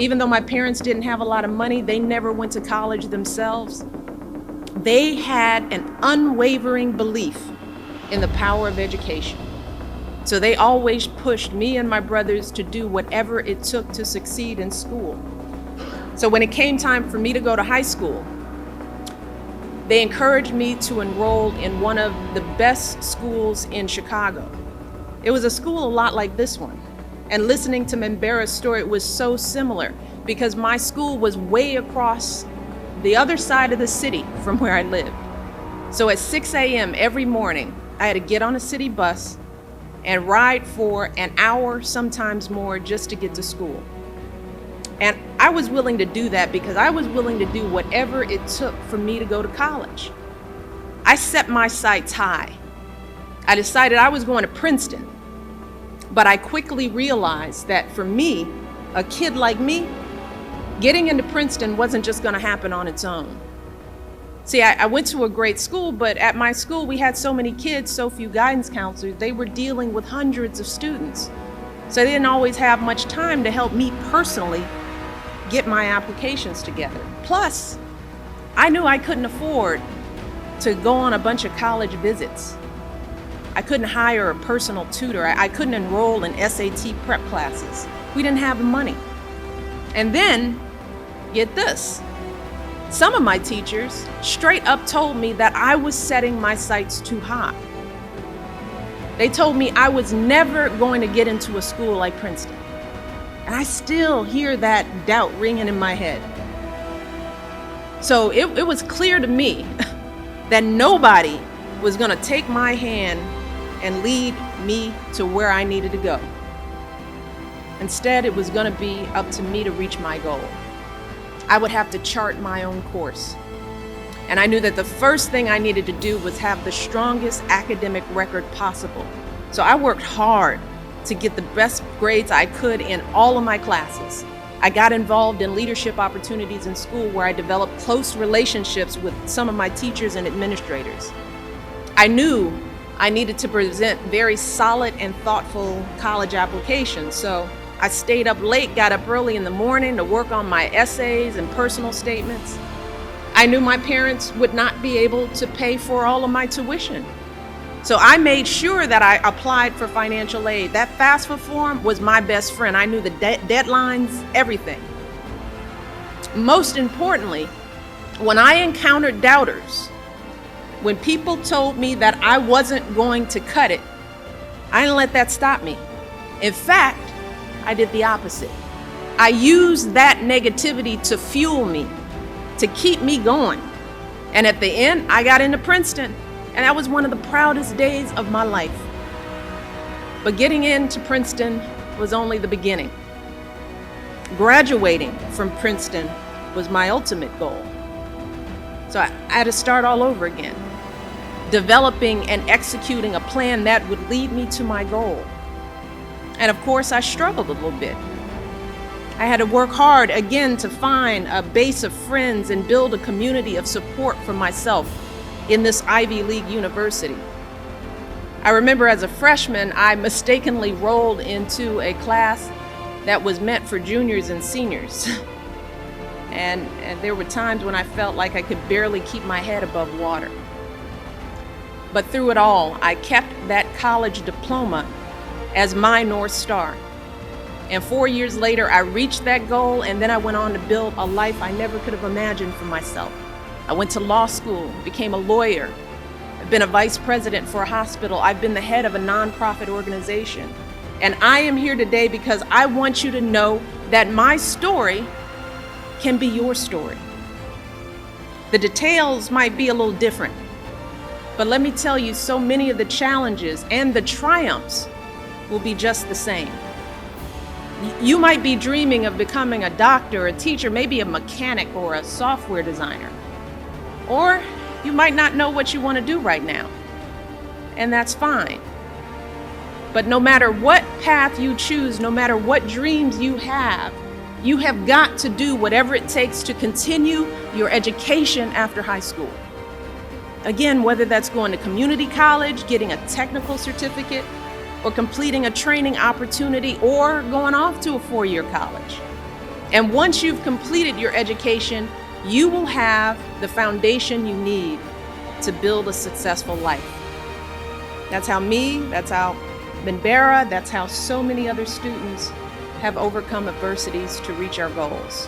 Even though my parents didn't have a lot of money, they never went to college themselves. They had an unwavering belief in the power of education. So they always pushed me and my brothers to do whatever it took to succeed in school. So when it came time for me to go to high school, they encouraged me to enroll in one of the best schools in Chicago. It was a school a lot like this one. And listening to Mbera's story, it was so similar because my school was way across the other side of the city from where I lived. So at 6 a.m. every morning, I had to get on a city bus and ride for an hour, sometimes more, just to get to school. And I was willing to do that because I was willing to do whatever it took for me to go to college. I set my sights high. I decided I was going to Princeton, but I quickly realized that for me, a kid like me, getting into Princeton wasn't just going to happen on its own. See, I went to a great school, but at my school we had so many kids, so few guidance counselors, they were dealing with hundreds of students. So they didn't always have much time to help me personally get my applications together. Plus, I knew I couldn't afford to go on a bunch of college visits. I couldn't hire a personal tutor. I couldn't enroll in SAT prep classes. We didn't have the money. And then, get this. Some of my teachers straight up told me that I was setting my sights too high. They told me I was never going to get into a school like Princeton. And I still hear that doubt ringing in my head. So it was clear to me that nobody was going to take my hand and lead me to where I needed to go. Instead, it was going to be up to me to reach my goal. I would have to chart my own course. And I knew that the first thing I needed to do was have the strongest academic record possible. So I worked hard to get the best grades I could in all of my classes. I got involved in leadership opportunities in school where I developed close relationships with some of my teachers and administrators. I knew I needed to present very solid and thoughtful college applications, so I stayed up late, got up early in the morning to work on my essays and personal statements. I knew my parents would not be able to pay for all of my tuition. So I made sure that I applied for financial aid. That FAFSA form was my best friend. I knew the deadlines, everything. Most importantly, when I encountered doubters, when people told me that I wasn't going to cut it, I didn't let that stop me. In fact, I did the opposite. I used that negativity to fuel me, to keep me going. And at the end, I got into Princeton, and that was one of the proudest days of my life. But getting into Princeton was only the beginning. Graduating from Princeton was my ultimate goal. So I had to start all over again, developing and executing a plan that would lead me to my goal. And of course, I struggled a little bit. I had to work hard again to find a base of friends and build a community of support for myself in this Ivy League university. I remember as a freshman, I mistakenly rolled into a class that was meant for juniors and seniors. And there were times when I felt like I could barely keep my head above water. But through it all, I kept that college diploma as my North Star. And 4 years later, I reached that goal, and then I went on to build a life I never could have imagined for myself. I went to law school, became a lawyer. I've been a vice president for a hospital. I've been the head of a nonprofit organization. And I am here today because I want you to know that my story can be your story. The details might be a little different, but let me tell you, so many of the challenges and the triumphs will be just the same. You might be dreaming of becoming a doctor, a teacher, maybe a mechanic or a software designer. Or you might not know what you want to do right now, and that's fine. But no matter what path you choose, no matter what dreams you have got to do whatever it takes to continue your education after high school. Again, whether that's going to community college, getting a technical certificate, or completing a training opportunity, or going off to a 4-year college. And once you've completed your education, you will have the foundation you need to build a successful life. That's how that's how Benbera, that's how so many other students have overcome adversities to reach our goals.